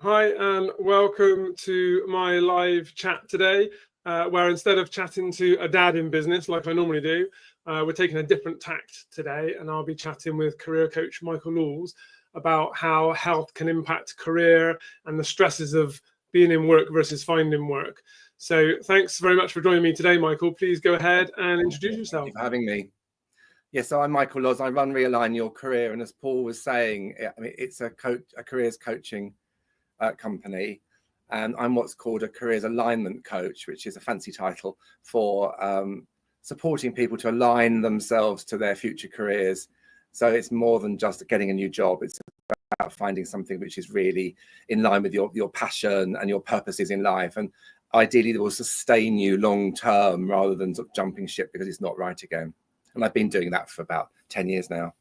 Hi, and welcome to my live chat today, where instead of chatting to a dad in business like I normally do, we're taking a different tact today, and I'll be chatting with career coach Michael Laws about how health can impact career and the stresses of being in work versus finding work. So thanks very much for joining me today, Michael. Please go ahead and introduce yourself. Thank you for having me. Yes, so I'm Michael Laws. I run Realign Your Career, and as Paul was saying, it's a careers coaching company, and I'm what's called a careers alignment coach, which is a fancy title for supporting people to align themselves to their future careers. So it's more than just getting a new job. It's about finding something which is really in line with your passion and your purposes in life, and ideally that will sustain you long term rather than sort of jumping ship because it's not right again. And I've been doing that for about 10 years now.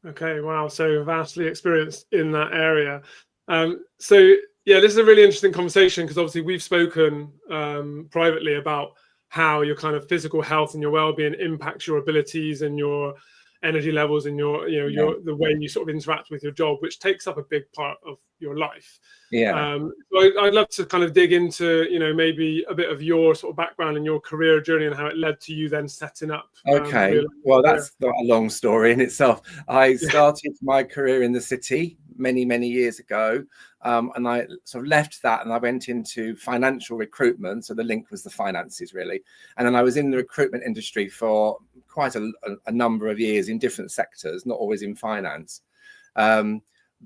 Okay, wow. So vastly experienced in that area. So yeah, this is a really interesting conversation because obviously we've spoken privately about how your kind of physical health and your well-being impacts your abilities and your energy levels and your the way you sort of interact with your job, which takes up a big part of your life. So I'd love to kind of dig into maybe a bit of your sort of background and your career journey and how it led to you then setting up. Okay, well, that's not a long story in itself. I started my career in the city many years ago, and I sort of left that and I went into financial recruitment. So the link was the finances, really. And then I was in the recruitment industry for quite a number of years in different sectors, not always in finance.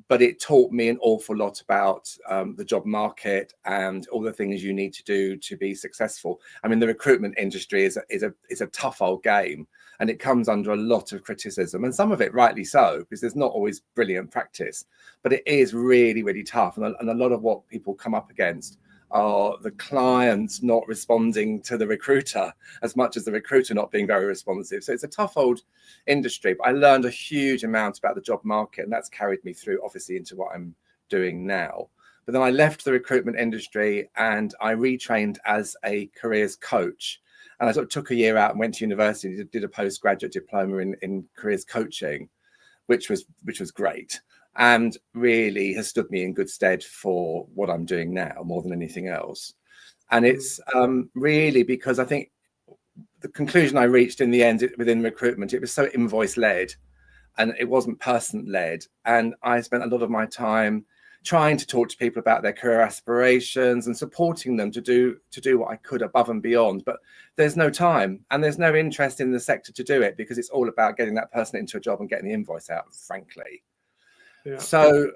But it taught me an awful lot about the job market and all the things you need to do to be successful. I mean, the recruitment industry is a tough old game, and it comes under a lot of criticism, and some of it rightly so, because there's not always brilliant practice, but it is really tough. And a lot of what people come up against are the clients not responding to the recruiter as much as the recruiter not being very responsive. So it's a tough old industry, but I learned a huge amount about the job market, and that's carried me through obviously into what I'm doing now. But then I left the recruitment industry and I retrained as a careers coach, and I sort of took a year out and went to university, did a postgraduate diploma in careers coaching, which was great, and really has stood me in good stead for what I'm doing now more than anything else. And it's really because I think the conclusion I reached in the end within recruitment, it was so invoice led and it wasn't person led. And I spent a lot of my time trying to talk to people about their career aspirations and supporting them to do what I could above and beyond. But there's no time and there's no interest in the sector to do it because it's all about getting that person into a job and getting the invoice out, frankly. Yeah. So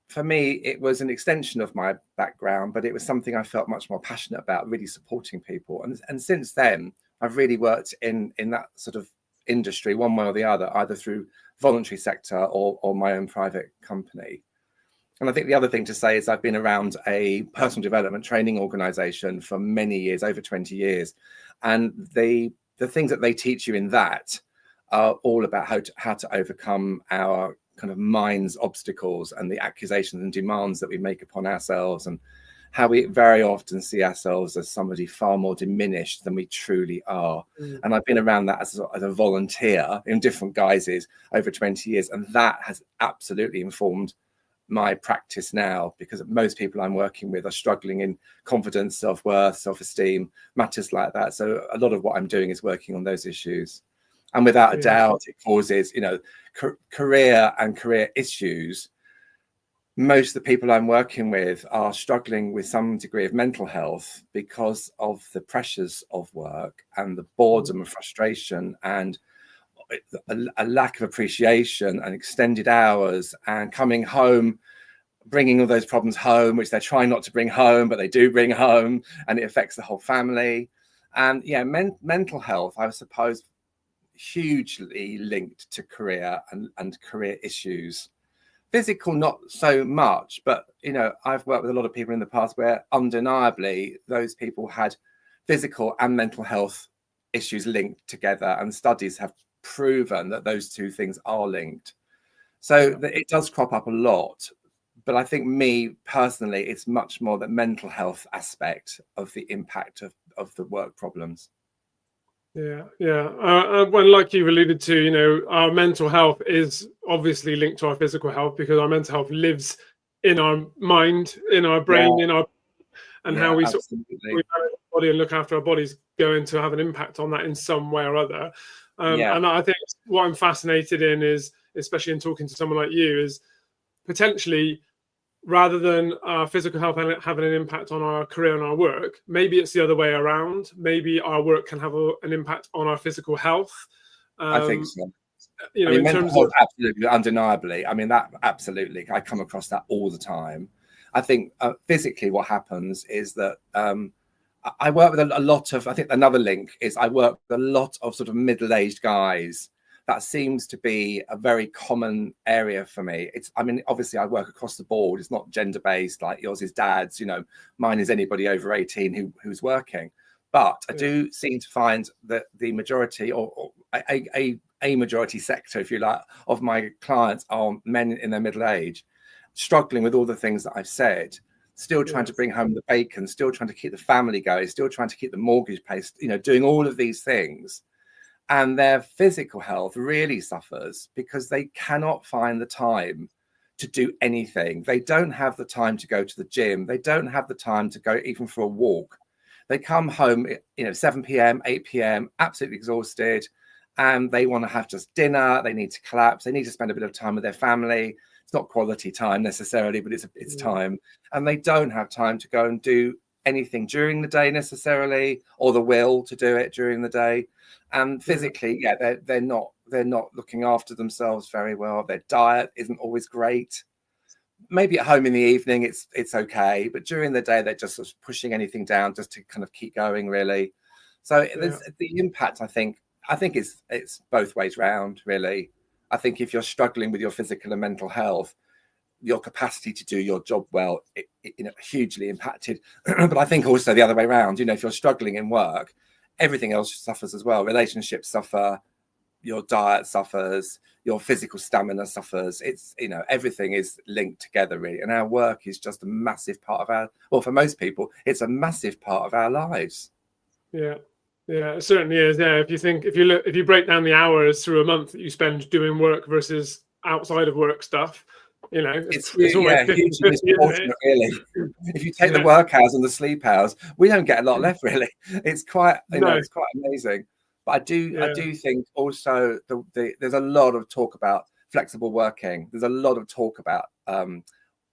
for me, it was an extension of my background, but it was something I felt much more passionate about, really supporting people. And since then, I've really worked in that sort of industry one way or the other, either through voluntary sector or my own private company. And I think the other thing to say is I've been around a personal development training organization for many years, over 20 years. And the things that they teach you in that are all about how to overcome our kind of mind's obstacles and the accusations and demands that we make upon ourselves, and how we very often see ourselves as somebody far more diminished than we truly are. And I've been around that as a volunteer in different guises over 20 years. And that has absolutely informed my practice now, because most people I'm working with are struggling in confidence, self-worth, self-esteem, matters like that. So a lot of what I'm doing is working on those issues. And without a doubt, it causes, career and career issues. Most of the people I'm working with are struggling with some degree of mental health because of the pressures of work and the boredom and frustration and a lack of appreciation and extended hours and coming home, bringing all those problems home, which they're trying not to bring home, but they do bring home, and it affects the whole family. And mental health, I suppose, hugely linked to career and career issues. Physical, not so much, but I've worked with a lot of people in the past where undeniably those people had physical and mental health issues linked together, and studies have proven that those two things are linked. So it does crop up a lot, but I think me personally, it's much more the mental health aspect of the impact of the work problems. When, like you've alluded to, our mental health is obviously linked to our physical health, because our mental health lives in our mind, in our brain, and how we sort of manage our body and look after our bodies going to have an impact on that in some way or other. And I think what I'm fascinated in is, especially in talking to someone like you, is potentially, rather than our physical health having an impact on our career and our work, maybe it's the other way around. Maybe our work can have an impact on our physical health. I think so. You know, I mean, in mental terms health, of absolutely, undeniably. I mean, that absolutely, I come across that all the time. I think physically what happens is that I work with a lot of, I think another link is I work with a lot of sort of middle-aged guys. That seems to be a very common area for me. I mean, obviously I work across the board. It's not gender-based like yours is dad's, you know, mine is anybody over 18 who's working. But I do seem to find that the majority or a majority sector, if you like, of my clients are men in their middle age, struggling with all the things that I've said, still trying to bring home the bacon, still trying to keep the family going, still trying to keep the mortgage paid, you know, doing all of these things. And their physical health really suffers because they cannot find the time to do anything. They don't have the time to go to the gym. They don't have the time to go even for a walk. They come home, you know, 7 p.m., 8 p.m., absolutely exhausted, and they want to have just dinner. They need to collapse. They need to spend a bit of time with their family. It's not quality time necessarily, but it's time. And they don't have time to go and do anything during the day necessarily, or the will to do it during the day. And physically, they're not looking after themselves very well. Their diet isn't always great. Maybe at home in the evening it's okay, but during the day they're just sort of pushing anything down just to kind of keep going, really. So there's the impact. I think it's both ways round, really. I think if you're struggling with your physical and mental health, your capacity to do your job well, you know, hugely impacted. But I think also the other way around. You know, if you're struggling in work, everything else suffers as well. Relationships suffer, your diet suffers, your physical stamina suffers. It's, you know, everything is linked together, really. And our work is just a massive part of well, for most people, it's a massive part of our lives. Yeah, it certainly is. Yeah, if you break down the hours through a month that you spend doing work versus outside of work stuff, you know, it's almost 50-50, hugely disproportionate, really. If you take the work hours and the sleep hours, we don't get a lot left, really. It's quite, you know, it's quite amazing. But I do think also there's a lot of talk about flexible working. There's a lot of talk about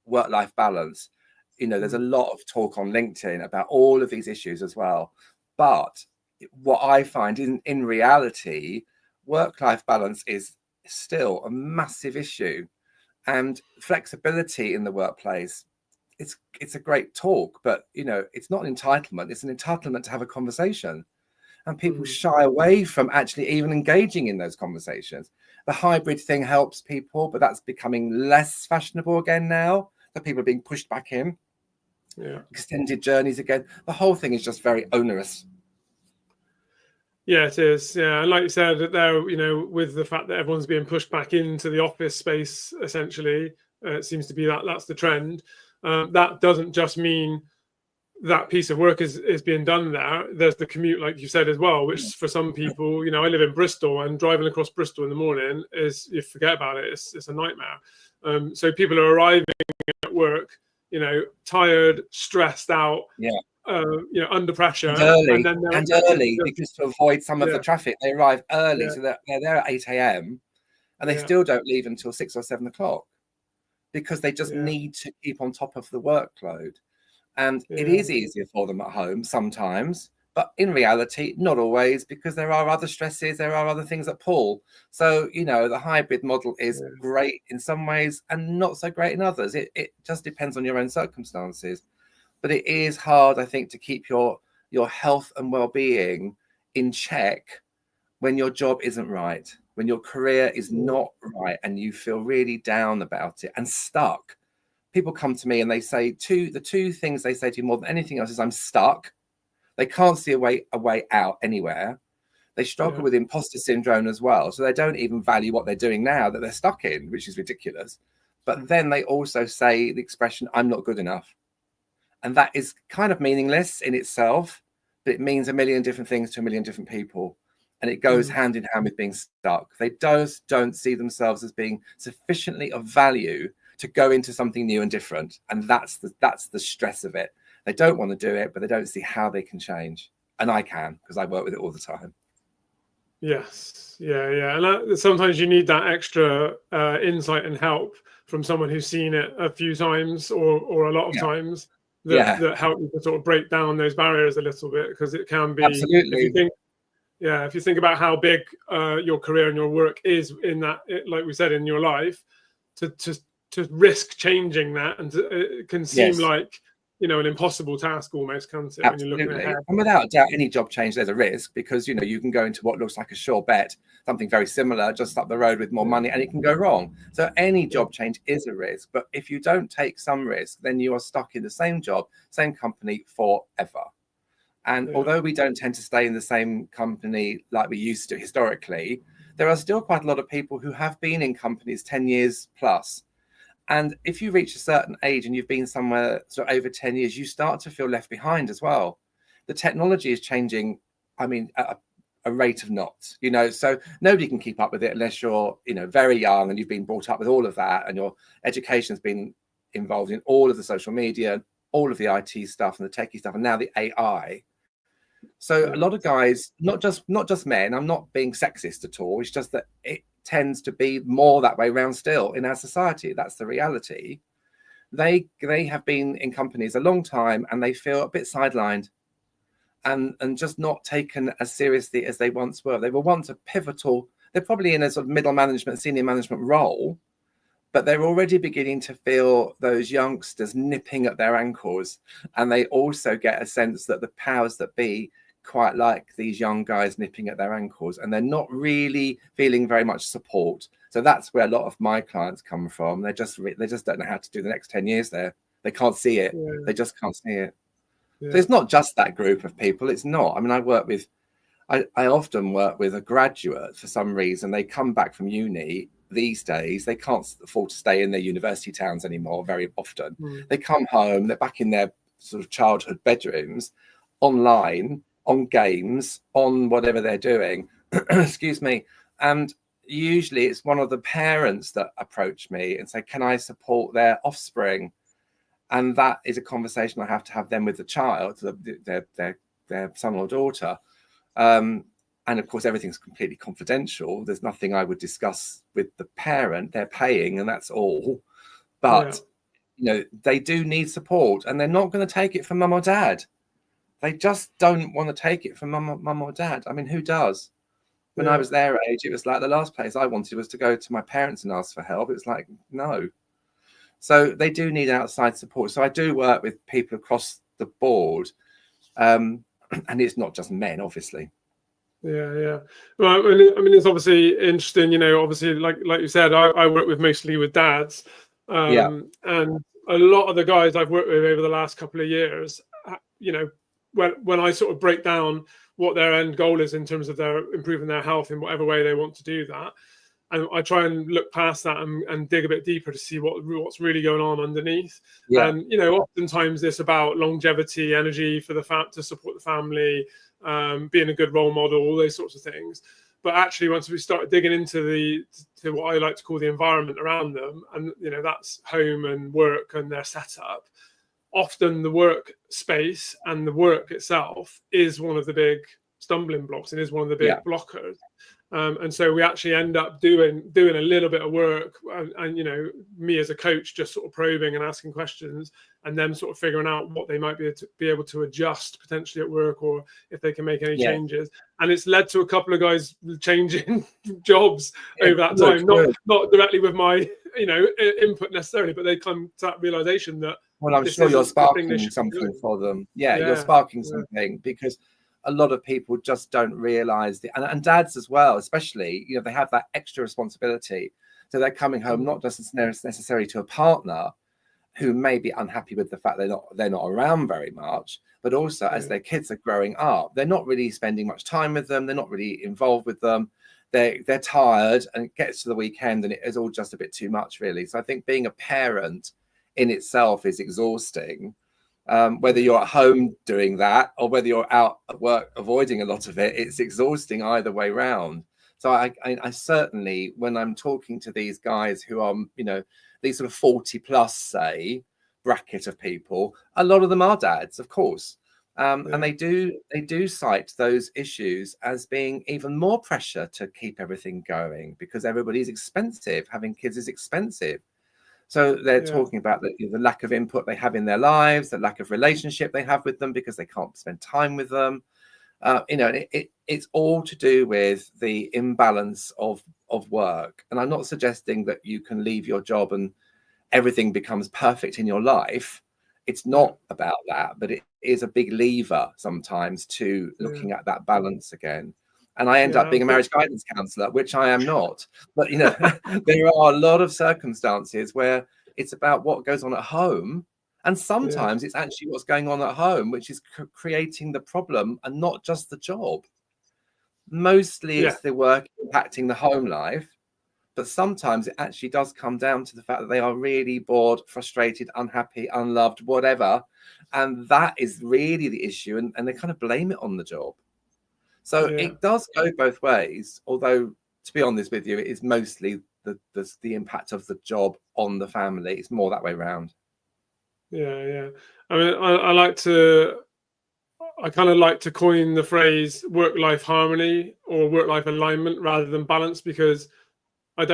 work-life balance. You know, there's a lot of talk on LinkedIn about all of these issues as well. But what I find in reality, work-life balance is still a massive issue. And flexibility in the workplace, it's a great talk, but, you know, it's not an entitlement. It's an entitlement to have a conversation. And people shy away from actually even engaging in those conversations. The hybrid thing helps people, but that's becoming less fashionable again now. So people are being pushed back in. Extended journeys again. The whole thing is just very onerous. Yeah, it is. Yeah, and like you said, there, you know, with the fact that everyone's being pushed back into the office space, essentially, it seems to be that's the trend. That doesn't just mean that piece of work is being done there. There's the commute, like you said as well, which for some people, you know, I live in Bristol, and driving across Bristol in the morning you forget about it. It's a nightmare. So people are arriving at work, you know, tired, stressed out. You know, under pressure, and early because to avoid some of the traffic, they arrive early, so they're there at 8 a.m. and they still don't leave until 6 or 7 o'clock because they just need to keep on top of the workload. And it is easier for them at home sometimes, but in reality, not always, because there are other stresses, there are other things that pull. So, you know, the hybrid model is great in some ways and not so great in others. It just depends on your own circumstances. But it is hard, I think, to keep your health and well-being in check when your job isn't right, when your career is not right, and you feel really down about it and stuck. People come to me and they say the two things they say to you more than anything else is, I'm stuck. They can't see a way out anywhere. They struggle with imposter syndrome as well. So they don't even value what they're doing now that they're stuck in, which is ridiculous. But then they also say the expression, I'm not good enough. And that is kind of meaningless in itself, but it means a million different things to a million different people. And it goes hand in hand with being stuck. They don't see themselves as being sufficiently of value to go into something new and different. And that's the stress of it. They don't want to do it, but they don't see how they can change. And I can, because I work with it all the time. Yes. Yeah. And sometimes you need that extra insight and help from someone who's seen it a few times or a lot of times that help you to sort of break down those barriers a little bit, because it can be, absolutely. if you think about how big your career and your work is in that, like we said, in your life, to risk changing that, and it can seem like, you know, an impossible task almost, can't it? Absolutely. When you're looking ahead. And without a doubt, any job change, there's a risk, because, you know, you can go into what looks like a sure bet, something very similar just up the road with more money, and it can go wrong. So any job change is a risk. But if you don't take some risk, then you are stuck in the same job, same company forever. And although we don't tend to stay in the same company like we used to historically, there are still quite a lot of people who have been in companies 10 years plus. And if you reach a certain age and you've been somewhere sort of over 10 years, you start to feel left behind as well. The technology is changing, I mean, at a rate of knots, you know, so nobody can keep up with it unless you're, you know, very young and you've been brought up with all of that, and your education's been involved in all of the social media, all of the IT stuff and the techie stuff, and now the AI. So a lot of guys, not just men, I'm not being sexist at all, it's just that it tends to be more that way around still in our society. That's the reality. They have been in companies a long time, and they feel a bit sidelined and just not taken as seriously as they once were. They were once a pivotal, they're probably in a sort of middle management, senior management role, but they're already beginning to feel those youngsters nipping at their ankles. And they also get a sense that the powers that be quite like these young guys nipping at their ankles, and they're not really feeling very much support. So that's where a lot of my clients come from. They just don't know how to do the next 10 years there. They can't see it. They just can't see it. So it's not just that group of people. It's not. I mean, I often work with a graduate for some reason. They come back from uni these days. They can't afford to stay in their university towns anymore very often. They come home, they're back in their sort of childhood bedrooms, online, on games, on whatever they're doing. Excuse me. And usually it's one of the parents that approach me and say, can I support their offspring? And that is a conversation I have to have then with the child, their son or daughter. And of course, everything's completely confidential. There's nothing I would discuss with the parent. They're paying, and that's all. But, you know, they do need support, and they're not going to take it from mum or dad. They just don't want to take it from mum or dad. I mean, who does? When I was their age, it was like the last place I wanted was to go to my parents and ask for help. It was like, no. So they do need outside support. So I do work with people across the board. And it's not just men, obviously. Yeah. Well, I mean, it's obviously interesting, you know, obviously, like you said, I work with mostly with dads. And a lot of the guys I've worked with over the last couple of years, you know, when I sort of break down what their end goal is in terms of their improving their health in whatever way they want to do that, and I try and look past that and dig a bit deeper to see what's really going on underneath. And, you know, oftentimes it's about longevity, energy for to support the family, being a good role model, all those sorts of things. But actually, once we start digging into to what I like to call the environment around them, and, you know, that's home and work and their setup, often the work space and the work itself is one of the big stumbling blocks and is one of the big blockers. And so we actually end up doing a little bit of work, and, you know, me as a coach just sort of probing and asking questions, and them sort of figuring out what they might be able to adjust potentially at work, or if they can make any changes. And it's led to a couple of guys changing jobs over that time, not directly with my, you know, input necessarily, but they come to that realization that, well, I'm sure you're sparking something for them. You're sparking something, because a lot of people just don't realize and dads as well, especially, you know, they have that extra responsibility. So they're coming home not just necessarily to a partner who may be unhappy with the fact they're not around very much, but also as their kids are growing up, they're not really spending much time with them. They're not really involved with them. They're tired, and it gets to the weekend and it is all just a bit too much, really. So I think being a parent in itself is exhausting. Whether you're at home doing that or whether you're out at work avoiding a lot of it, it's exhausting either way round. So I certainly, when I'm talking to these guys who are, you know, these sort of 40 plus, say, bracket of people, a lot of them are dads, of course. And they do cite those issues as being even more pressure to keep everything going, because everybody's expensive. Having kids is expensive. So they're talking about the lack of input they have in their lives, the lack of relationship they have with them because they can't spend time with them. It's all to do with the imbalance of work. And I'm not suggesting that you can leave your job and everything becomes perfect in your life. It's not about that, but it is a big lever sometimes to looking at that balance again. And I end up being a marriage guidance counselor, which I am not. But, there are a lot of circumstances where it's about what goes on at home. And sometimes it's actually what's going on at home, which is creating the problem and not just the job. Mostly it's the work impacting the home life. But sometimes it actually does come down to the fact that they are really bored, frustrated, unhappy, unloved, whatever. And that is really the issue. And they kind of blame it on the job. So it does go both ways. Although, to be honest with you, it is mostly the impact of the job on the family. It's more that way around. Yeah. I mean, I kind of like to coin the phrase work-life harmony or work-life alignment rather than balance, because for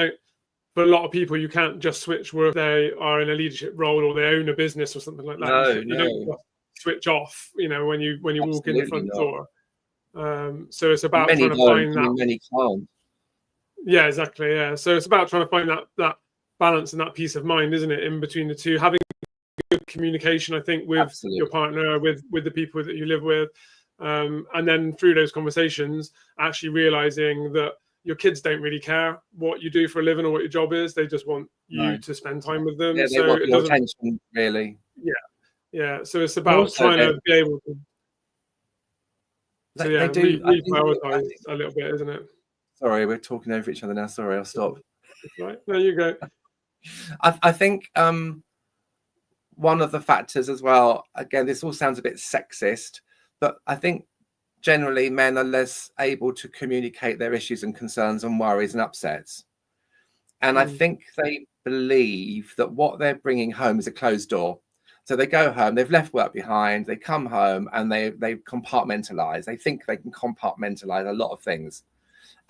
a lot of people, you can't just switch work. They are in a leadership role or they own a business or something like that. You don't just switch off, when you walk in the front door. So it's about trying to find that. Many can't. Yeah, exactly. Yeah. So it's about trying to find that balance and that peace of mind, isn't it, in between the two? Having good communication, I think, with your partner, with the people that you live with. And then through those conversations, actually realizing that your kids don't really care what you do for a living or what your job is. They just want you to spend time with them. Yeah, they want your attention, really. Yeah. So it's about trying to be able to. So reprioritize a little bit, isn't it? Sorry, we're talking over each other now. Sorry, I'll stop. Right, there you go. I think one of the factors as well, again, this all sounds a bit sexist, but I think generally men are less able to communicate their issues and concerns and worries and upsets. And I think they believe that what they're bringing home is a closed door. So they go home, they've left work behind, they come home and they compartmentalize. They think they can compartmentalize a lot of things.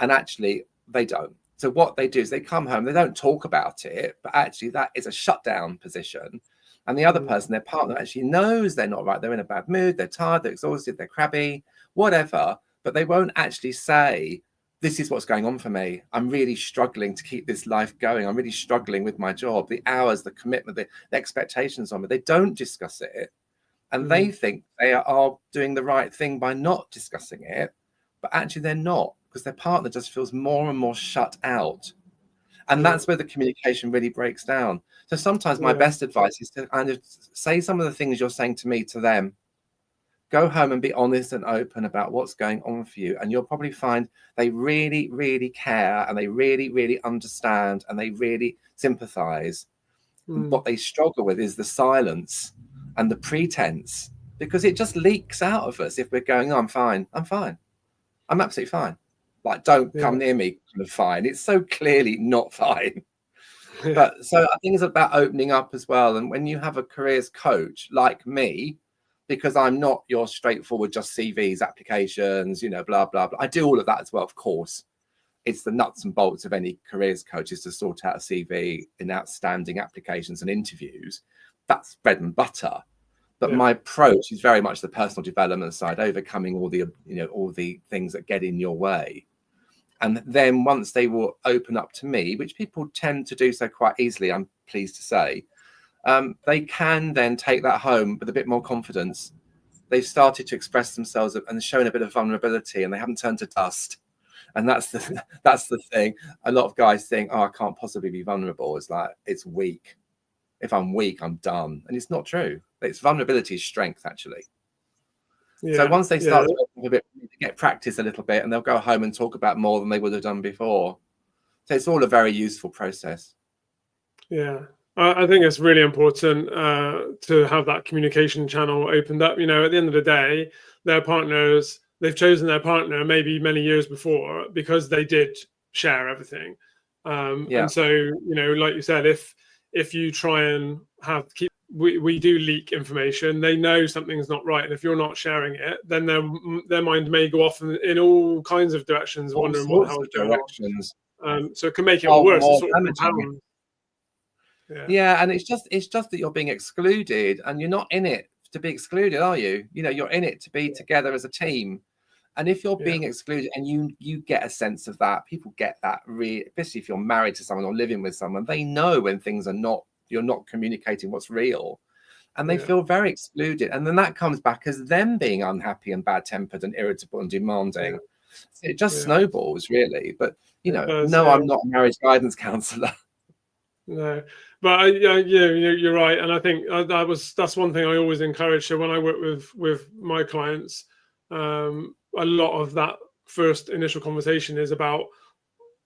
And actually, they don't. So what they do is they come home, they don't talk about it, but actually that is a shutdown position. And the other person, their partner, actually knows they're not right. They're in a bad mood, they're tired, they're exhausted, they're crabby, whatever. But they won't actually say, this is what's going on for me. I'm really struggling to keep this life going. I'm really struggling with my job, the hours, the commitment, the expectations on me. They don't discuss it. And they think they are doing the right thing by not discussing it. But actually they're not, because their partner just feels more and more shut out. And that's where the communication really breaks down. So sometimes my best advice is to kind of say some of the things you're saying to me to them. Go home and be honest and open about what's going on for you. And you'll probably find they really, really care and they really, really understand and they really sympathize. What they struggle with is the silence and the pretense, because it just leaks out of us if we're going, oh, I'm fine. I'm absolutely fine. Like, don't come near me, kind of fine. It's so clearly not fine. But so I think it's about opening up as well. And when you have a careers coach like me, because I'm not your straightforward just CVs, applications, blah, blah, blah. I do all of that as well, of course. It's the nuts and bolts of any careers coach is to sort out a CV in outstanding applications and interviews. That's bread and butter. But my approach is very much the personal development side, overcoming all the things that get in your way. And then once they will open up to me, which people tend to do so quite easily, I'm pleased to say, they can then take that home with a bit more confidence. They've started to express themselves and shown a bit of vulnerability, and they haven't turned to dust. And that's the thing. A lot of guys think, oh, I can't possibly be vulnerable. It's like, it's weak. If I'm weak, I'm done. And it's not true. It's vulnerability is strength, actually. So once they start to get practice a little bit, and they'll go home and talk about more than they would have done before. So it's all a very useful process. Yeah. I think it's really important to have that communication channel opened up. At the end of the day, they've chosen their partner maybe many years before because they did share everything. And so, like you said, if you try and we do leak information, they know something's not right, and if you're not sharing it, then their mind may go off in all kinds of directions, All wondering what the sorts hell of is going directions. on. So it can make it Oh, worse. It more sort of damaging. compounds. Yeah, and it's just that you're being excluded, and you're not in it to be excluded, are you? You know, you're in it to be together as a team. And if you're being excluded, and you get a sense of that, people get that, especially if you're married to someone or living with someone, they know when things are not, you're not communicating what's real, and they feel very excluded. And then that comes back as them being unhappy and bad-tempered and irritable and demanding. So it just snowballs, really. But you know, no, I'm not a marriage guidance counsellor. No, but you're right, and I think that's one thing I always encourage. So when I work with my clients, a lot of that first initial conversation is about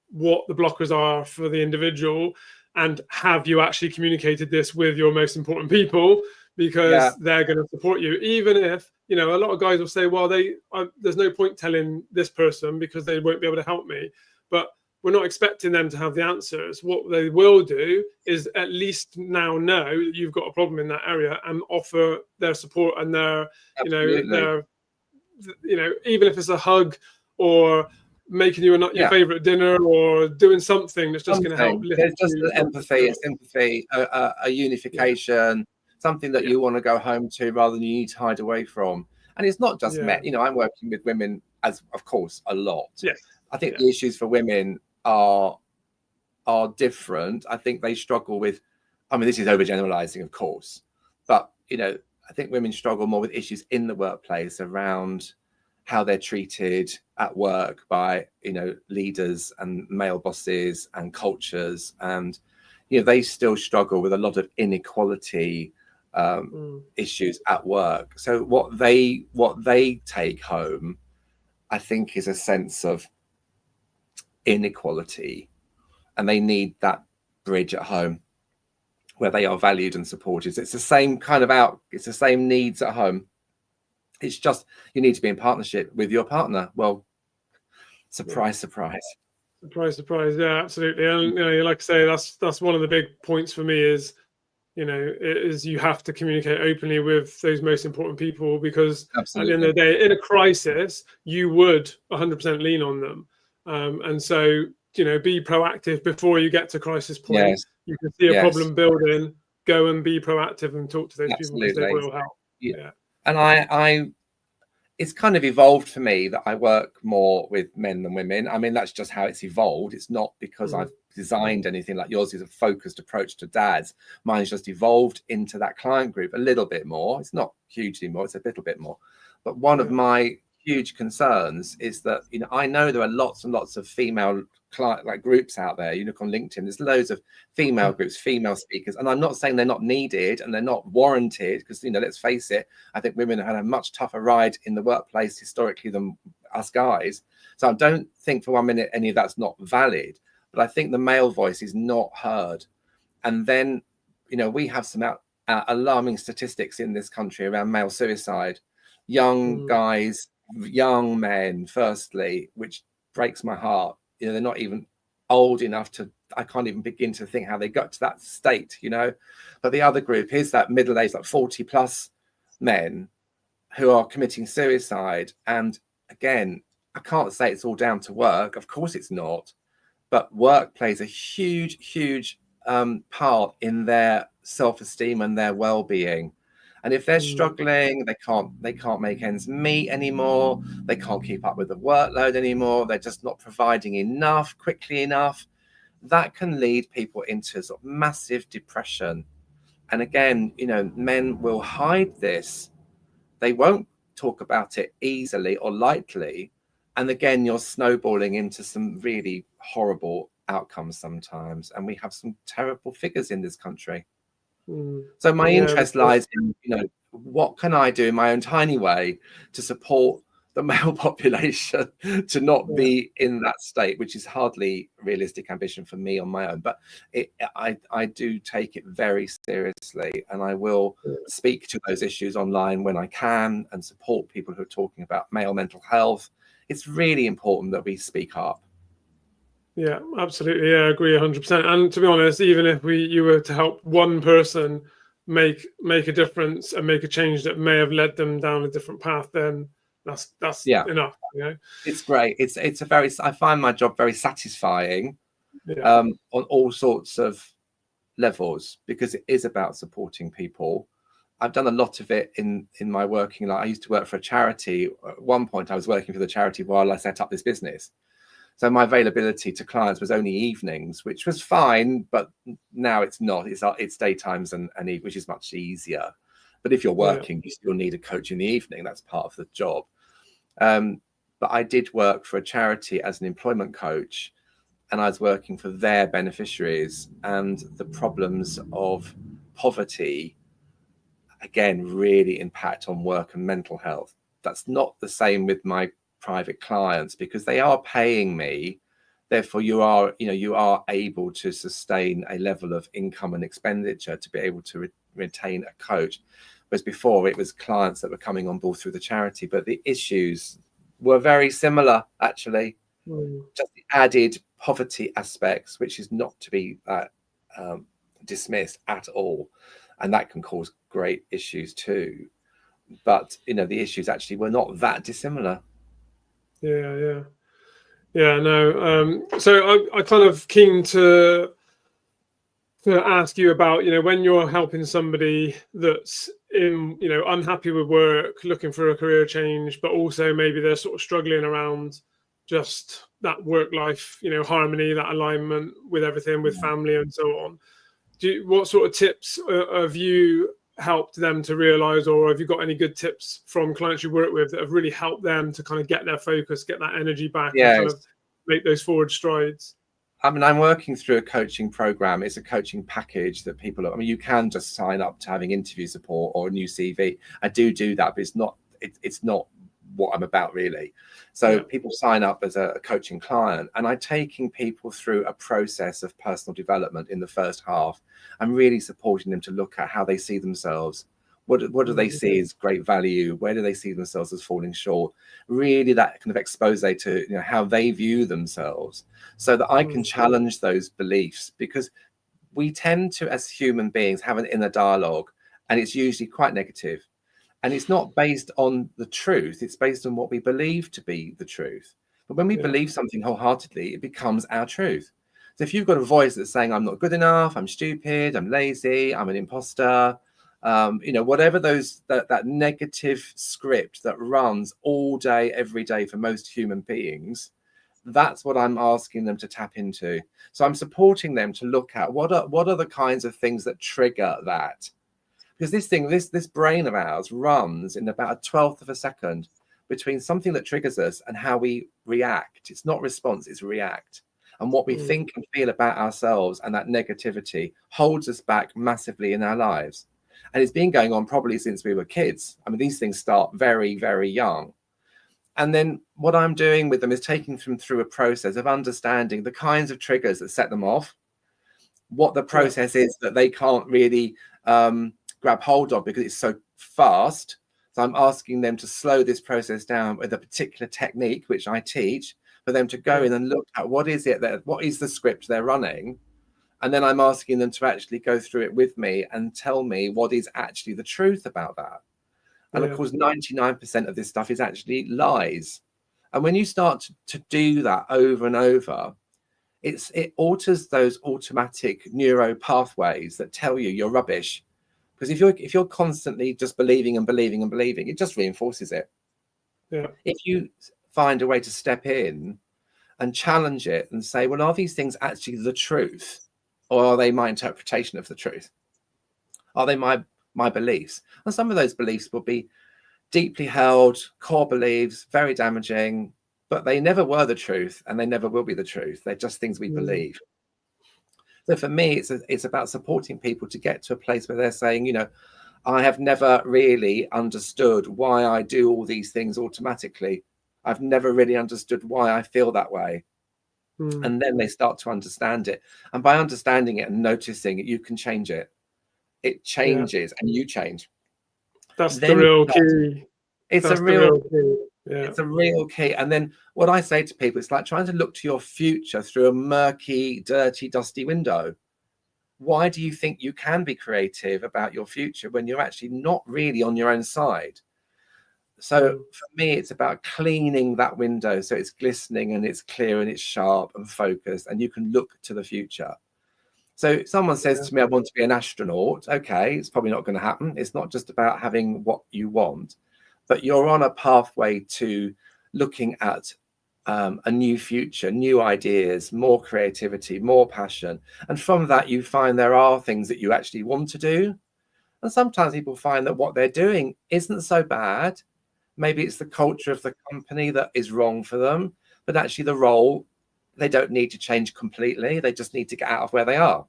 what the blockers are for the individual, and have you actually communicated this with your most important people, because they're going to support you. Even if, you know, a lot of guys will say, well, there's no point telling this person because they won't be able to help me. But we're not expecting them to have the answers. What they will do is at least now know that you've got a problem in that area, and offer their support and their, even if it's a hug, or making you your favorite dinner, or doing something that's just going to help. There's just an empathy, a sympathy, a unification, something that you want to go home to rather than you need to hide away from. And it's not just men. You know, I'm working with women, as of course, a lot. I think the issues for women are different. I think they struggle with, I mean, this is overgeneralizing, of course, but you know, I think women struggle more with issues in the workplace around how they're treated at work by, you know, leaders and male bosses and cultures. And, you know, they still struggle with a lot of inequality issues at work. So what they take home, I think, is a sense of inequality, and they need that bridge at home where they are valued and supported. It's the same kind of it's the same needs at home. It's just you need to be in partnership with your partner. Well, surprise, surprise. Surprise, surprise. Yeah, absolutely. And you know, like I say, that's one of the big points for me is, you know, is you have to communicate openly with those most important people, because at the end of the day, in a crisis, you would 100% lean on them. And so, you know, be proactive before you get to crisis point. You can see a problem building, go and be proactive and talk to those people, because they will help. And I it's kind of evolved for me that I work more with men than women. I mean, that's just how it's evolved. It's not because I've designed anything. Like yours is a focused approach to dads. Mine's just evolved into that client group a little bit more. It's not hugely more, it's a little bit more. But one of my huge concerns is that, you know, I know there are lots and lots of female client like groups out there. You look on LinkedIn, there's loads of female groups, female speakers, and I'm not saying they're not needed and they're not warranted, because, you know, let's face it, I think women have had a much tougher ride in the workplace historically than us guys. So I don't think for 1 minute any of that's not valid, but I think the male voice is not heard. And then, you know, we have some alarming statistics in this country around male suicide. Young guys, young men, firstly, which breaks my heart. You know, they're not even old enough to, I can't even begin to think how they got to that state, you know. But the other group is that middle-aged, like 40+ men who are committing suicide. And again, I can't say it's all down to work. Of course it's not. But work plays a huge part in their self-esteem and their well-being. And if they're struggling, they can't make ends meet anymore. They can't keep up with the workload anymore. They're just not providing enough, quickly enough. That can lead people into sort of massive depression. And again, you know, men will hide this. They won't talk about it easily or lightly. And again, you're snowballing into some really horrible outcomes sometimes. And we have some terrible figures in this country. So my interest lies in, you know, what can I do in my own tiny way to support the male population to not be in that state, which is hardly realistic ambition for me on my own. But I do take it very seriously, and I will speak to those issues online when I can and support people who are talking about male mental health. It's really important that we speak up. Yeah, absolutely. Yeah, I agree 100%. And to be honest, even if you were to help one person make a difference and make a change that may have led them down a different path, then that's Yeah, enough, you know. it's great. It's a very, I find my job very satisfying Yeah. on all sorts of levels, because it is about supporting people. I've done a lot of it in my working life. I used to work for a charity. At one point, I was working for the charity while I set up this business. So my availability to clients was only evenings, which was fine, but now it's not. It's daytimes and which is much easier. But if you're working, you still need a coach in the evening. That's part of the job. But I did work for a charity as an employment coach, and I was working for their beneficiaries, and the problems of poverty, again, really impact on work and mental health. That's not the same with my private clients, because they are paying me. Therefore, you are able to sustain a level of income and expenditure to be able to retain a coach. Whereas before, it was clients that were coming on board through the charity, but the issues were very similar, actually. Just the added poverty aspects, which is not to be dismissed at all, and that can cause great issues too. But the issues actually were not that dissimilar. Yeah. No. So I kind of keen to ask you about, when you're helping somebody that's unhappy with work, looking for a career change, but also maybe they're sort of struggling around just that work life, harmony, that alignment with everything, with family and so on. What sort of tips have you helped them to realize, or have you got any good tips from clients you work with that have really helped them to kind of get their focus, get that energy back, and kind of make those forward strides? I mean, I'm working through a coaching program. It's a coaching package that you can just sign up to having interview support or a new CV. I do that, but it's not what I'm about, really. So people sign up as a coaching client, and I'm taking people through a process of personal development in the first half. I'm really supporting them to look at how they see themselves. What do they see as great value? Where do they see themselves as falling short? Really, that kind of expose to how they view themselves, so that I can challenge those beliefs, because we tend to, as human beings, have an inner dialogue, and it's usually quite negative. And it's not based on the truth, it's based on what we believe to be the truth. But when we believe something wholeheartedly, it becomes our truth. So if you've got a voice that's saying, I'm not good enough, I'm stupid, I'm lazy, I'm an imposter, whatever that negative script that runs all day, every day for most human beings, that's what I'm asking them to tap into. So I'm supporting them to look at what are the kinds of things that trigger that. Because this brain of ours runs in about a 12th of a second between something that triggers us and how we react. It's not response, it's react. And what we think and feel about ourselves, and that negativity holds us back massively in our lives. And it's been going on probably since we were kids. I mean, these things start very, very young. And then what I'm doing with them is taking them through a process of understanding the kinds of triggers that set them off, what the process is that they can't really grab hold of because it's so fast. So I'm asking them to slow this process down with a particular technique, which I teach, for them to go in and look at what is the script they're running. And then I'm asking them to actually go through it with me and tell me what is actually the truth about that. And of course, 99% of this stuff is actually lies. And when you start to do that over and over, it alters those automatic neuro pathways that tell you you're rubbish. Because if you're constantly just believing and believing and believing, it just reinforces it. If you find a way to step in and challenge it and say, well, are these things actually the truth? Or are they my interpretation of the truth? Are they my beliefs? And some of those beliefs will be deeply held, core beliefs, very damaging, but they never were the truth, and they never will be the truth. They're just things we believe. So for me, it's about supporting people to get to a place where they're saying, I have never really understood why I do all these things automatically. I've never really understood why I feel that way. And then they start to understand it. And by understanding it and noticing it, you can change it. It changes and you change. That's the real key. It's a real key. Yeah. It's a real key. And then what I say to people, it's like trying to look to your future through a murky, dirty, dusty window. Why do you think you can be creative about your future when you're actually not really on your own side? So for me, it's about cleaning that window so it's glistening and it's clear and it's sharp and focused, and you can look to the future. So if someone says to me, I want to be an astronaut. Okay, it's probably not going to happen. It's not just about having what you want, but you're on a pathway to looking at a new future, new ideas, more creativity, more passion. And from that, you find there are things that you actually want to do. And sometimes people find that what they're doing isn't so bad. Maybe it's the culture of the company that is wrong for them, but actually the role, they don't need to change completely. They just need to get out of where they are.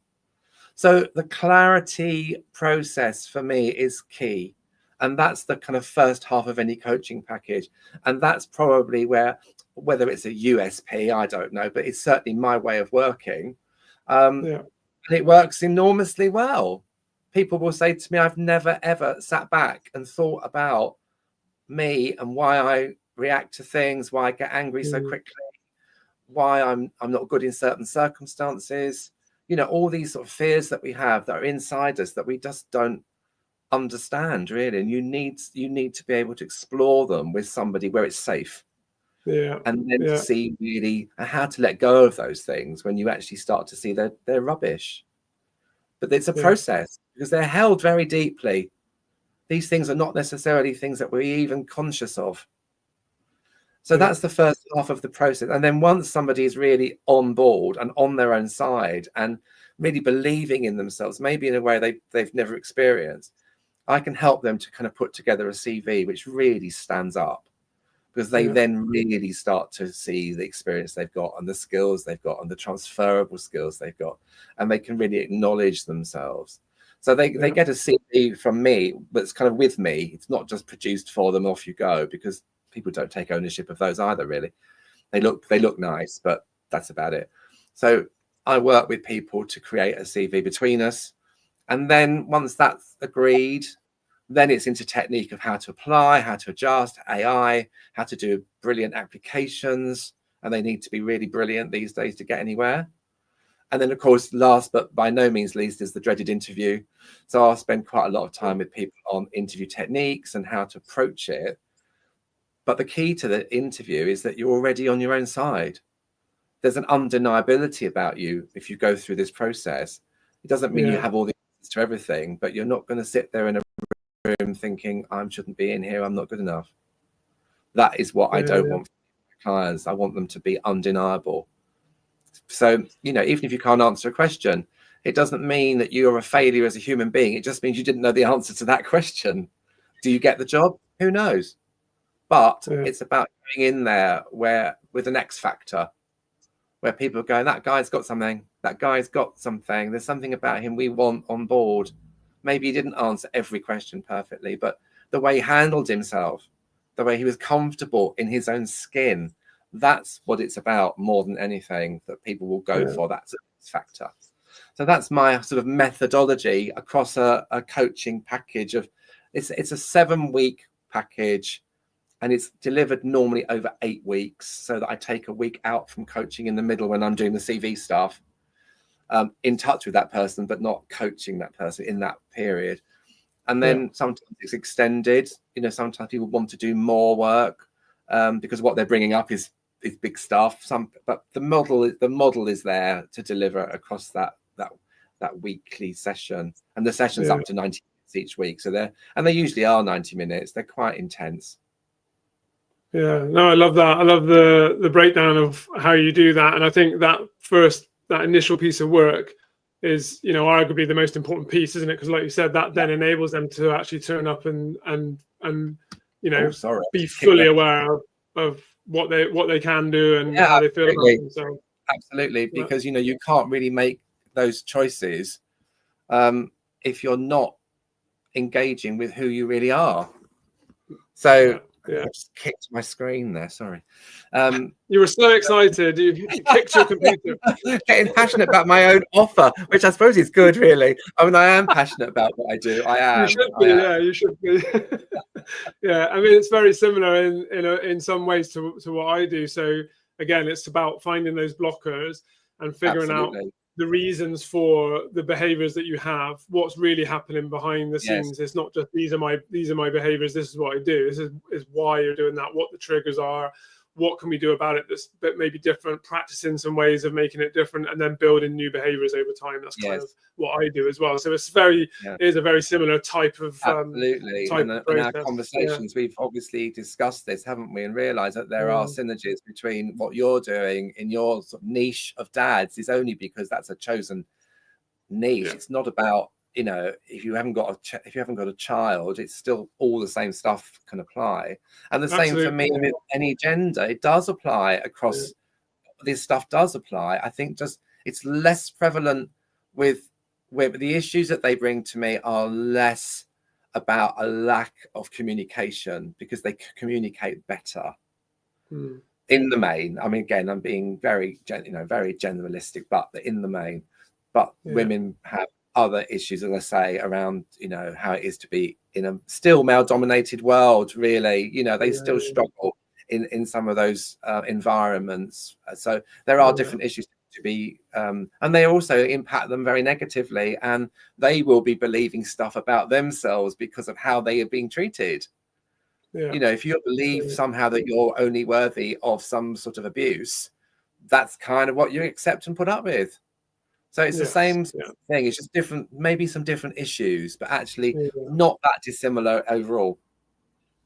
So the clarity process for me is key. And that's the kind of first half of any coaching package. And that's probably where, whether it's a USP, I don't know, but it's certainly my way of working. And it works enormously well. People will say to me, I've never, ever sat back and thought about me and why I react to things, why I get angry so quickly, why I'm not good in certain circumstances. You know, all these sort of fears that we have that are inside us that we just don't understand really, and you need to be able to explore them with somebody where it's safe, and then to see really how to let go of those things when you actually start to see they're rubbish. But it's a process because they're held very deeply. These things are not necessarily things that we're even conscious of. So that's the first half of the process. And then once somebody is really on board and on their own side and really believing in themselves, maybe in a way they've never experienced, I can help them to kind of put together a CV which really stands up, because they then really start to see the experience they've got and the skills they've got and the transferable skills they've got, and they can really acknowledge themselves. So they get a CV from me that's kind of with me. It's not just produced for them, off you go, because people don't take ownership of those either, really. They look nice, but that's about it. So I work with people to create a CV between us. And then once that's agreed, then it's into technique of how to apply, how to adjust, AI, how to do brilliant applications. And they need to be really brilliant these days to get anywhere. And then, of course, last but by no means least is the dreaded interview. So I'll spend quite a lot of time with people on interview techniques and how to approach it. But the key to the interview is that you're already on your own side. There's an undeniability about you if you go through this process. It doesn't mean you have all the answers to everything, but you're not going to sit there in a room thinking, I shouldn't be in here, I'm not good enough. That is what I don't want for my clients. I want them to be undeniable. So, you know, even if you can't answer a question, it doesn't mean that you're a failure as a human being. It just means you didn't know the answer to that question. Do you get the job? Who knows? But it's about going in there with an X factor, where people are going, that guy's got something, that guy's got something, there's something about him we want on board. Maybe he didn't answer every question perfectly, but the way he handled himself, the way he was comfortable in his own skin, that's what it's about more than anything that people will go for. That's a factor. So that's my sort of methodology across a coaching package of, it's a 7-week package, and it's delivered normally over 8 weeks, so that I take a week out from coaching in the middle when I'm doing the CV stuff, in touch with that person, but not coaching that person in that period. And then sometimes it's extended. You know, sometimes people want to do more work because what they're bringing up is big stuff. But the model is there to deliver across that weekly session, and the session's up to 90 minutes each week. So they usually are 90 minutes. They're quite intense. Yeah, no, I love that. I love the breakdown of how you do that. And I think that initial piece of work is, you know, arguably the most important piece, isn't it? Because like you said, that then enables them to actually turn up and you know, be fully aware of what they can do and how they feel about themselves. Absolutely, because you know, you can't really make those choices if you're not engaging with who you really are. So I just kicked my screen there, sorry. You were so excited, you kicked your computer. Getting passionate about my own offer, which I suppose is good, really. I mean, I am passionate about what I do. I am. You should be, you should be. Yeah, I mean, it's very similar in some ways to what I do. So again, it's about finding those blockers and figuring out Absolutely. the reasons for the behaviors that you have, what's really happening behind the Yes. scenes. It's not just these are my behaviors, this is what I do. This is why you're doing that, what the triggers are, what can we do about it that's bit maybe different, practicing some ways of making it different, and then building new behaviors over time. That's kind of what I do as well. So it's it is a very similar type of absolutely. type And of in our process. conversations, we've obviously discussed this, haven't we? And realized that there are synergies between what you're doing in your sort of niche of dads is only because that's a chosen niche. It's not about, you know, if you haven't got a child, it's still all the same stuff can apply. And the same for me with any gender. It does apply across. This stuff does apply. I think just it's less prevalent with where the issues that they bring to me are less about a lack of communication, because they communicate better in the main. I mean, again, I'm being very generalistic, but in the main. But women have other issues, as I say, around, you know, how it is to be in a still male-dominated world. Really, you know, they still struggle in some of those environments. So there are different issues to be, and they also impact them very negatively, and they will be believing stuff about themselves because of how they are being treated. You know, if you believe somehow that you're only worthy of some sort of abuse, that's kind of what you accept and put up with. So it's the same thing. It's just different, maybe some different issues, but actually not that dissimilar overall.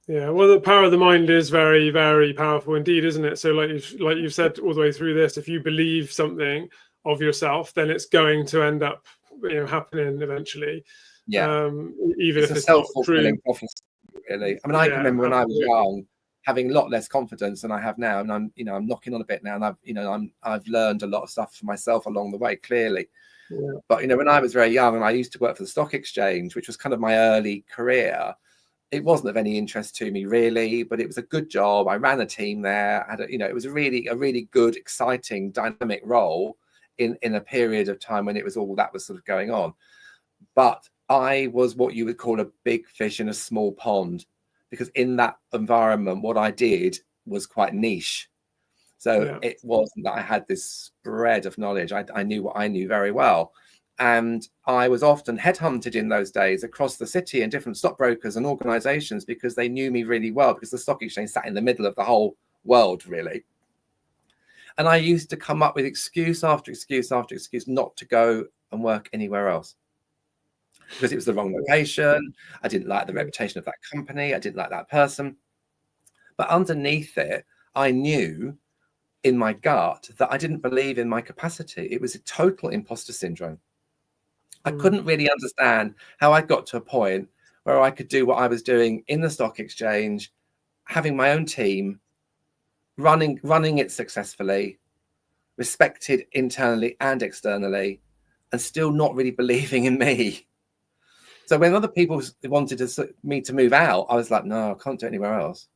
Yeah, well, the power of the mind is very, very powerful indeed, isn't it? So like you've said all the way through this, if you believe something of yourself, then it's going to end up, you know, happening eventually. Even if it's not true. Prophecy, really. I mean, I can remember when I was young, having a lot less confidence than I have now, and I'm knocking on a bit now, and I've learned a lot of stuff for myself along the way, clearly. But when I was very young and I used to work for the stock exchange, which was kind of my early career, it wasn't of any interest to me really, but it was a good job. I ran a team there. It was a really good, exciting, dynamic role in a period of time when it was all that was sort of going on. But I was what you would call a big fish in a small pond, because in that environment, what I did was quite niche. So it wasn't that I had this spread of knowledge. I knew what I knew very well. And I was often headhunted in those days across the city and different stockbrokers and organizations, because they knew me really well, because the stock exchange sat in the middle of the whole world, really. And I used to come up with excuse after excuse after excuse not to go and work anywhere else, because it was the wrong location. I didn't like the reputation of that company. I didn't like that person. But underneath it, I knew in my gut that I didn't believe in my capacity. It was a total imposter syndrome. I couldn't really understand how I got to a point where I could do what I was doing in the stock exchange, having my own team, running it successfully, respected internally and externally, and still not really believing in me. So when other people wanted me to move out, I was like, no, I can't do it anywhere else.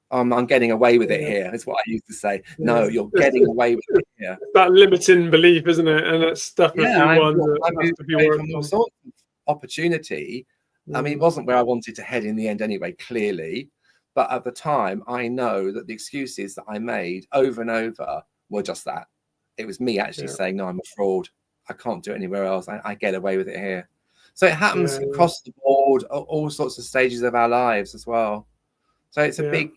I'm getting away with it here, is what I used to say. No, you're getting away with it here. That limiting belief, isn't it? And that's definitely one that has to be worked on. Sort of opportunity. I mean, it wasn't where I wanted to head in the end anyway, clearly. But at the time, I know that the excuses that I made over and over were just that. It was me actually saying, no, I'm a fraud. I can't do it anywhere else. I get away with it here. So it happens across the board, all sorts of stages of our lives as well. So it's a big,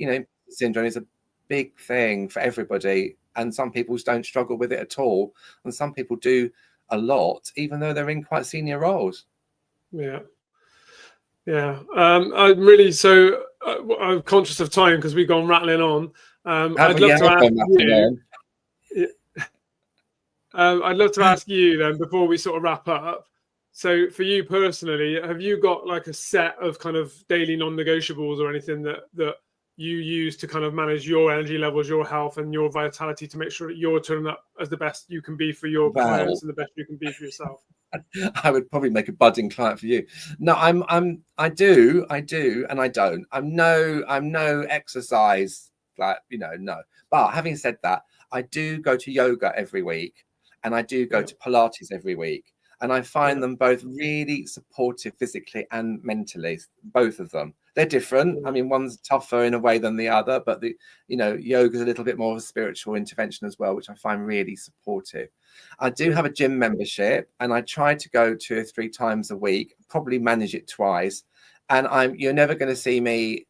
syndrome is a big thing for everybody. And some people don't struggle with it at all. And some people do a lot, even though they're in quite senior roles. I'm really, I'm conscious of time because we've gone rattling on. I'd love to ask you then, before we sort of wrap up. So for you personally, have you got like a set of kind of daily non-negotiables or anything that you use to kind of manage your energy levels, your health and your vitality, to make sure that you're turning up as the best you can be for your clients and the best you can be for yourself? I would probably make a budding client for you. No, I do, and I don't. I'm no exercise, no. But having said that, I do go to yoga every week, and I do go to Pilates every week. And I find them both really supportive physically and mentally, both of them. They're different. I mean, one's tougher in a way than the other, but yoga is a little bit more of a spiritual intervention as well, which I find really supportive. I do have a gym membership, and I try to go 2 or 3 times a week, probably manage it twice. And you're never going to see me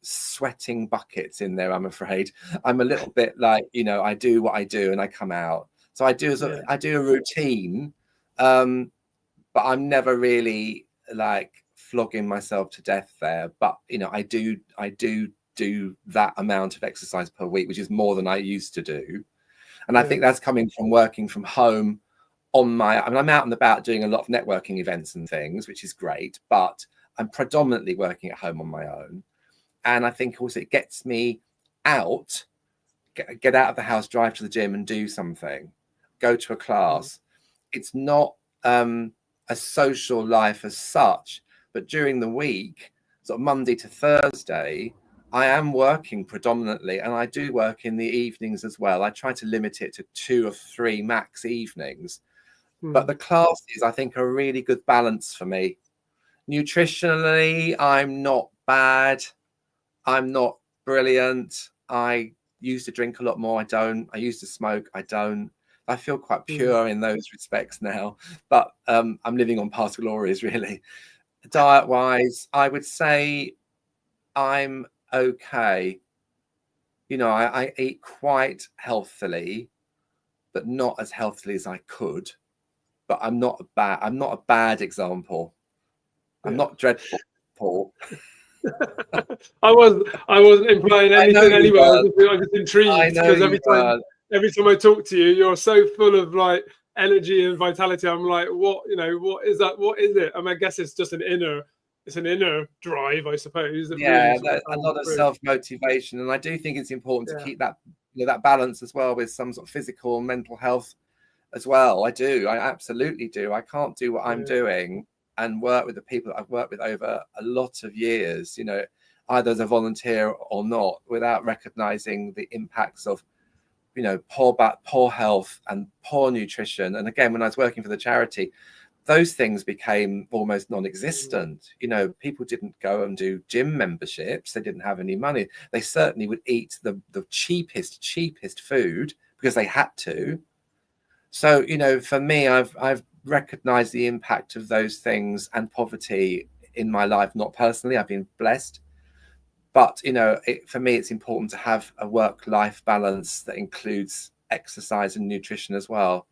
sweating buckets in there, I'm afraid. I'm a little bit like, I do what I do and I come out. So I do a routine, but I'm never really like flogging myself to death there. But I do that amount of exercise per week, which is more than I used to do. And I think that's coming from working from home I'm out and about doing a lot of networking events and things, which is great, but I'm predominantly working at home on my own. And I think also it gets me out, get out of the house, drive to the gym and do something, go to a class. It's not a social life as such, but during the week, sort of Monday to Thursday, I am working predominantly, and I do work in the evenings as well. I try to limit it to 2 or 3 max evenings. But the classes, I think, are a really good balance for me. Nutritionally, I'm not bad. I'm not brilliant. I used to drink a lot more. I don't. I used to smoke. I don't. I feel quite pure in those respects now. But I'm living on past glories, really. Diet-wise, I would say I'm okay. I eat quite healthily, but not as healthily as I could. But I'm not a bad example. I'm not dreadful, Paul. I wasn't implying anything anyway. I'm just intrigued because every time I talk to you, you're so full of like energy and vitality. I'm like, what is that? What is it? I guess it's just an inner drive, I suppose. Yeah, really a lot of self-motivation, and I do think it's important to keep that that balance as well with some sort of physical and mental health as well. I absolutely do. I can't do what I'm doing and work with the people that I've worked with over a lot of years, either as a volunteer or not, without recognizing the impacts of, poor health and poor nutrition. And again, when I was working for the charity, those things became almost non-existent. People didn't go and do gym memberships. They didn't have any money. They certainly would eat the cheapest food because they had to. So, for me, I've recognized the impact of those things and poverty in my life, not personally. I've been blessed. But, for me, it's important to have a work-life balance that includes exercise and nutrition as well.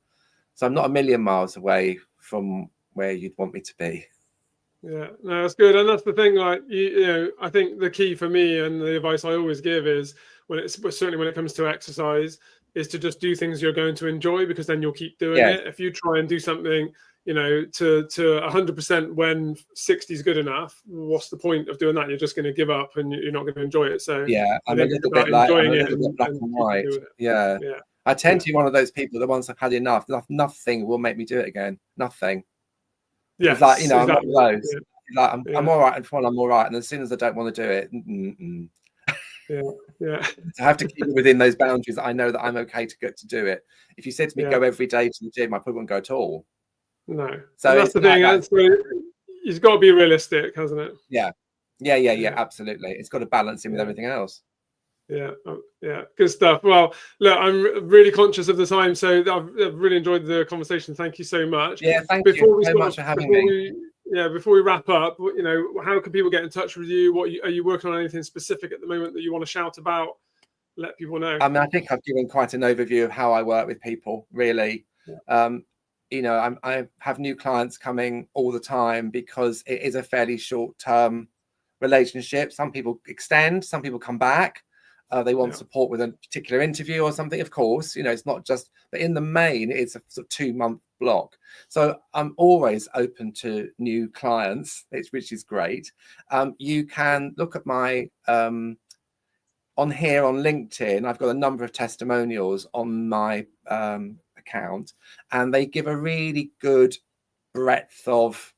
So I'm not a million miles away from where you'd want me to be. Yeah, no, that's good. And that's the thing, like, I think the key for me and the advice I always give is certainly when it comes to exercise, is to just do things you're going to enjoy, because then you'll keep doing it. If you try and do something, to 100% when 60 is good enough, what's the point of doing that? You're just going to give up and you're not going to enjoy it. So I'm a little bit black and white. Yeah. I tend to be one of those people that once I've had enough, nothing will make me do it again. Nothing. Yeah, like, I'm one of those. Like, I'm all right, and I'm all right, and as soon as I don't want to do it, I have to keep it within those boundaries that I know that I'm okay to get to do it. If you said to me go every day to the gym, I probably wouldn't go at all. No. So that's the thing. It's got to be realistic, hasn't it? Yeah, absolutely. It's got to balance in with everything else. Yeah, good stuff. Well, look, I'm really conscious of the time, so I've really enjoyed the conversation. Thank you so much. Yeah, thank you so much for having me. Before we wrap up, how can people get in touch with you? Are you working on anything specific at the moment that you want to shout about? Let people know. I think I've given quite an overview of how I work with people, really. I have new clients coming all the time because it is a fairly short-term relationship. Some people extend, some people come back. They want support with a particular interview or something. Of course, it's not just, but in the main, it's a sort of 2-month block. So I'm always open to new clients, which is great. You can look at my on here on LinkedIn. I've got a number of testimonials on my account, and they give a really good breadth of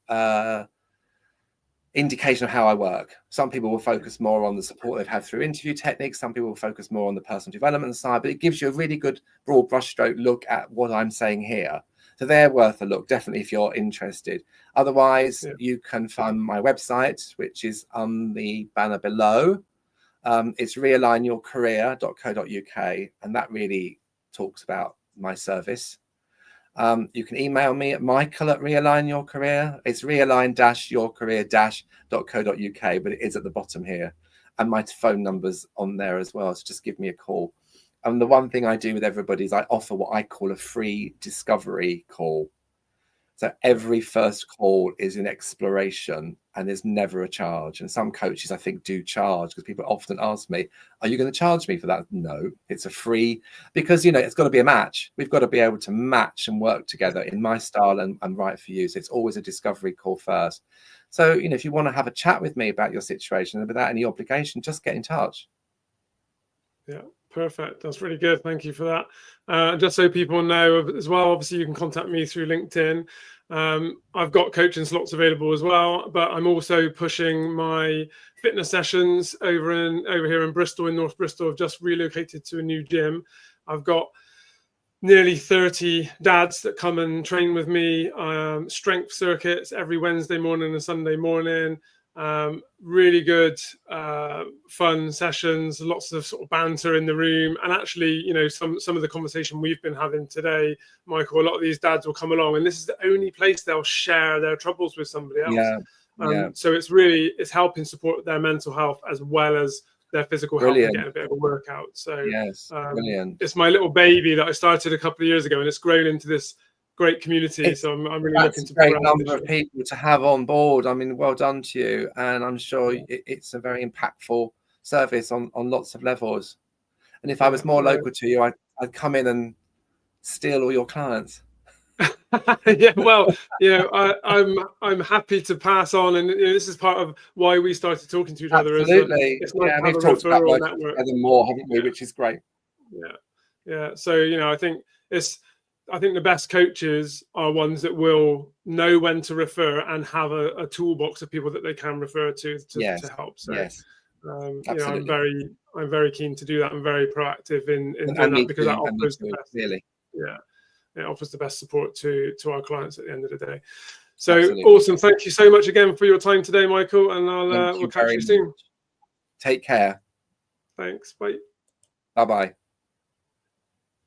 indication of how I work. Some people will focus more on the support they've had through interview techniques. Some people will focus more on the personal development side, but it gives you a really good broad brushstroke look at what I'm saying here. So they're worth a look, definitely, if you're interested. Otherwise, Yeah. you can find my website, which is on the banner below. It's realignyourcareer.co.uk, and that really talks about my service. You can email me at michael@realignyourcareer. It's realign-yourcareer-.co.uk, but it is at the bottom here. And my phone number's on there as well, so just give me a call. And the one thing I do with everybody is I offer what I call a free discovery call. So every first call is an exploration, and there's never a charge. And some coaches, I think, do charge, because people often ask me, are you going to charge me for that? No, it's a free, because, you know, it's got to be a match. We've got to be able to match and work together in my style and right for you. So it's always a discovery call first. So, you know, if you want to have a chat with me about your situation without any obligation, just get in touch. Yeah, perfect. That's really good. Thank you for that. Just so people know as well, obviously you can contact me through LinkedIn. I've got coaching slots available as well, but I'm also pushing my fitness sessions over here in Bristol, in North Bristol. I've just relocated to a new gym. I've got nearly 30 dads that come and train with me, strength circuits every Wednesday morning and Sunday morning. Really good fun sessions, lots of sort of banter in the room. And actually, you know, some of the conversation we've been having today, Michael, a lot of these dads will come along, and this is the only place they'll share their troubles with somebody else. So it's helping support their mental health as well as their physical health and getting a bit of a workout. So brilliant. It's my little baby that I started a couple of years ago, and it's grown into this great community. So I'm really looking to a great number of people to have on board. I mean, well done to you, and I'm sure it's a very impactful service on lots of levels. And if I was more local to you, I'd come in and steal all your clients. Yeah, well, you know, I'm happy to pass on, and you know, this is part of why we started talking to each other. Absolutely, it's nice to we've have a talked about referral working network together more, haven't we? Which is great. Yeah. So, you know, I think the best coaches are ones that will know when to refer and have a toolbox of people that they can refer to help. So, you know, I'm very keen to do that. I'm very proactive in doing that, because that offers the best. Really, it offers the best support to our clients at the end of the day. So awesome! Thank you so much again for your time today, Michael, and we'll catch you soon. Take care. Thanks. Bye. Bye-bye.